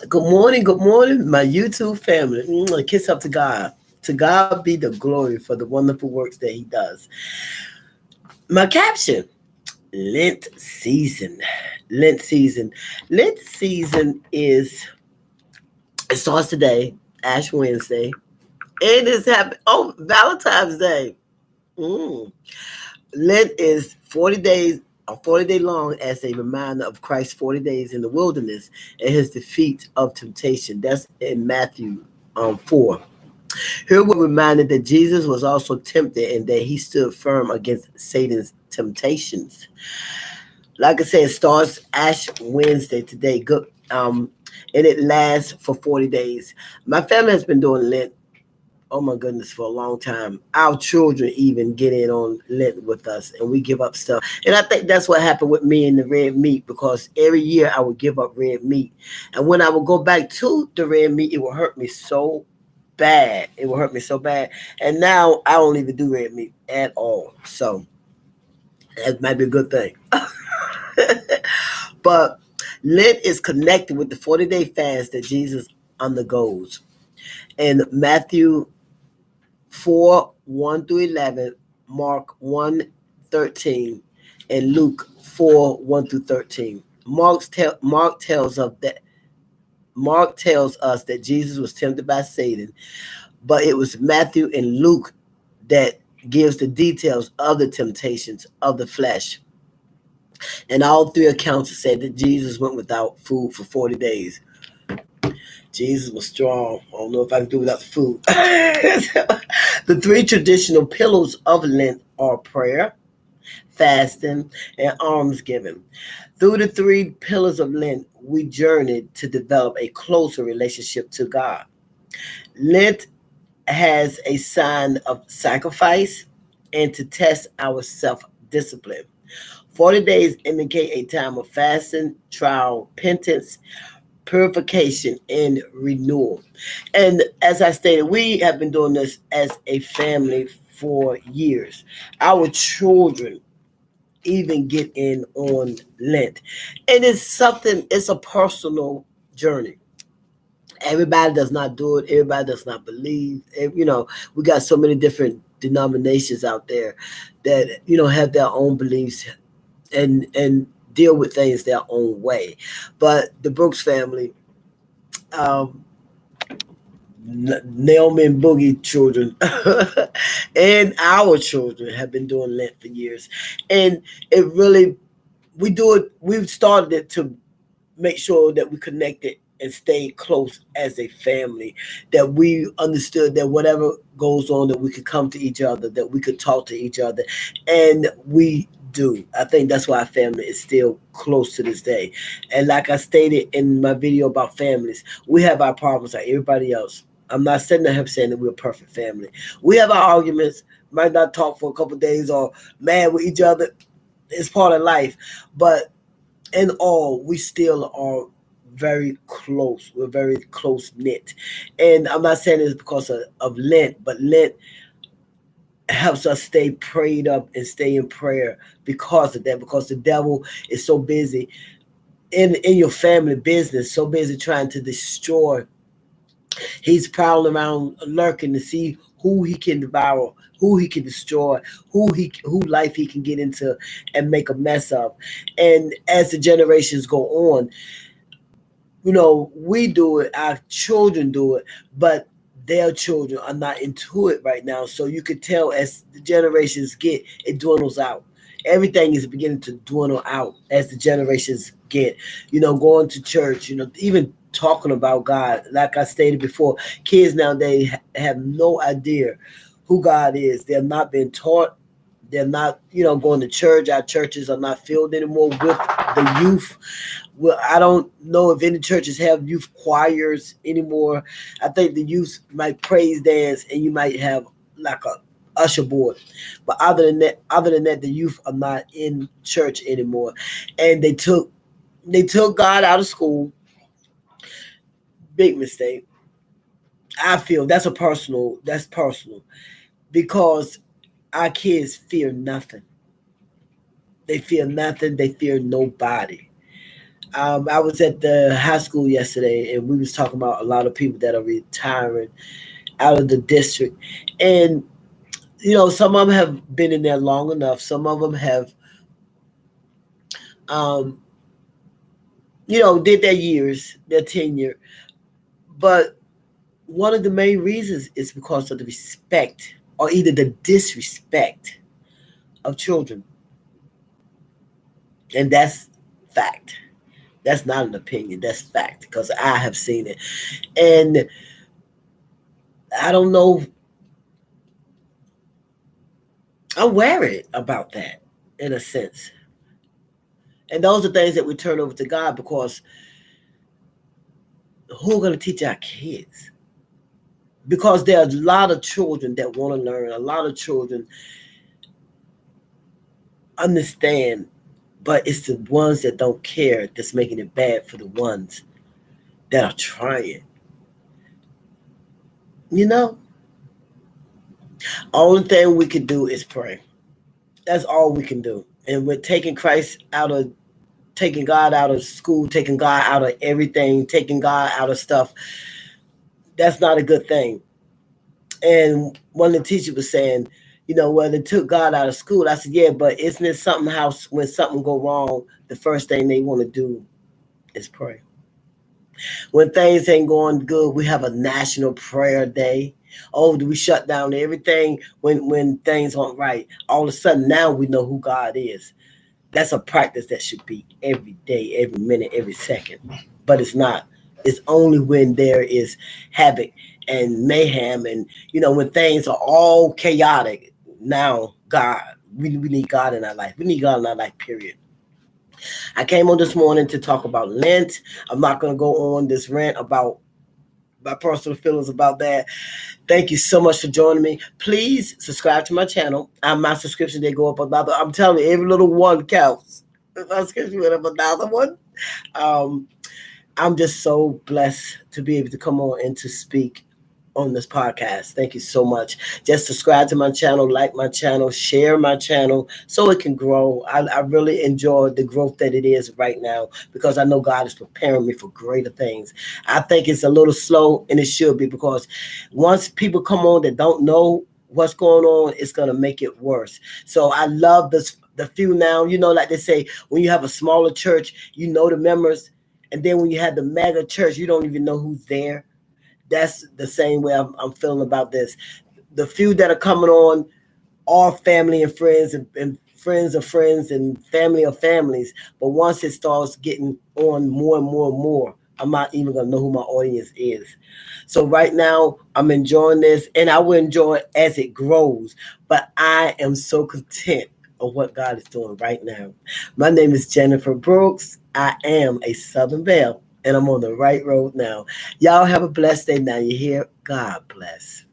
Good morning, my YouTube family. Kiss up to God. To God be the glory for the wonderful works that He does. My caption: Lent season. Lent season. Lent season is it starts today, Ash Wednesday, and it's happy. Oh, Valentine's Day. Mm. Lent is 40 days, a 40-day long, as a reminder of Christ's 40 days in the wilderness and His defeat of temptation. That's in Matthew 4. Here we're reminded that Jesus was also tempted and that He stood firm against Satan's temptations. Like I said, it starts Ash Wednesday today. Good, and it lasts for 40 days. My family has been doing Lent, oh my goodness, for a long time. Our children even get in on Lent with us, and we give up stuff. And I think that's what happened with me and the red meat, because every year I would give up red meat, and when I would go back to the red meat, it would hurt me so bad. It would hurt me so bad, and now I don't even do red meat at all. So that might be a good thing. But Lent is connected with the 40-day fast that Jesus undergoes. In Matthew 4 1 through 11, Mark 1:13, and Luke 4 1 through 13. Mark tells us that Jesus was tempted by Satan, but it was Matthew and Luke that gives the details of the temptations of the flesh. And all three accounts said that Jesus went without food for 40 days. Jesus was strong. I don't know if I can do without the food. The three traditional pillars of Lent are prayer, fasting, and almsgiving. Through the three pillars of Lent, we journeyed to develop a closer relationship to God. Lent has a sign of sacrifice and to test our self discipline. 40 days indicate a time of fasting, trial, penance, purification, and renewal. And as I stated, we have been doing this as a family for years. Our children even get in on Lent. And it's a personal journey. Everybody does not do it. Everybody does not believe. We got so many different denominations out there that, have their own beliefs and deal with things their own way. But the Brooks family, um, Naomi and Boogie children, and our children have been doing Lent for years, and it really we do it. We've started it to make sure that we connected and stay close as a family, that we understood that whatever goes on, that we could come to each other, that we could talk to each other, and we do. I think that's why our family is still close to this day. And like I stated in my video about families, we have our problems like everybody else. I'm not sitting there saying that we're a perfect family. We have our arguments, might not talk for a couple of days or mad with each other. It's part of life. But in all, we still are very close. We're very close knit. And I'm not saying this because of Lent, but Lent helps us stay prayed up and stay in prayer because of that, because the devil is so busy in your family business, so busy trying to destroy. He's prowling around lurking to see who he can devour, who he can destroy, who life he can get into and make a mess of. And as the generations go on, we do it, our children do it, but their children are not into it right now. So you could tell as the generations it dwindles out. Everything is beginning to dwindle out as the generations get, going to church, even talking about God. Like I stated before, kids nowadays have no idea who God is. They're not being taught. They're not, going to church. Our churches are not filled anymore with the youth. Well, I don't know if any churches have youth choirs anymore. I think the youth might praise dance, and you might have like a usher board. But other than that, the youth are not in church anymore. And they took God out of school. Big mistake. I feel that's personal, because our kids fear nothing. They fear nothing. They fear nobody. I was at the high school yesterday, and we was talking about a lot of people that are retiring out of the district, and some of them have been in there long enough. Some of them have, um, did their years, their tenure, but one of the main reasons is because of the respect or either the disrespect of children, and that's fact. That's not an opinion. That's fact because I have seen it, and I don't know. I'm worried about that in a sense. And those are things that we turn over to God because who are going to teach our kids? Because there are a lot of children that want to learn. A lot of children understand, but it's the ones that don't care that's making it bad for the ones that are trying. You know, only thing we can do is pray. That's all we can do. And with taking God out of school, taking God out of everything, taking God out of stuff, that's not a good thing. And one of the teachers was saying, well, they took God out of school. I said, yeah, but isn't it something how when something go wrong, the first thing they want to do is pray. When things ain't going good, we have a national prayer day. Oh, do we shut down everything when things aren't right? All of a sudden now we know who God is. That's a practice that should be every day, every minute, every second. But it's not. It's only when there is havoc and mayhem and when things are all chaotic. Now God, we need God in our life. We need God in our life, period. I came on this morning to talk about Lent. I'm not going to go on this rant about my personal feelings about that. Thank you so much for joining me. Please subscribe to my channel. My subscription, they go up another. I'm telling you, every little one counts. My subscription went up another one. Um, I'm just so blessed to be able to come on and to speak on this podcast. Thank you so much. Just subscribe to my channel, like my channel, share my channel so it can grow. I really enjoy the growth that it is right now because I know God is preparing me for greater things. I think it's a little slow, and it should be, because once people come on that don't know what's going on, it's going to make it worse. So I love this. The few now, like they say, when you have a smaller church, the members, and then when you have the mega church, you don't even know who's there. That's the same way I'm feeling about this. The few that are coming on are family and friends, and friends of friends and family of families. But once it starts getting on more and more and more, I'm not even going to know who my audience is. So right now, I'm enjoying this, and I will enjoy it as it grows. But I am so content of what God is doing right now. My name is Jennifer Brooks. I am a Southern Belle, and I'm on the right road now. Y'all have a blessed day now. You hear? God bless.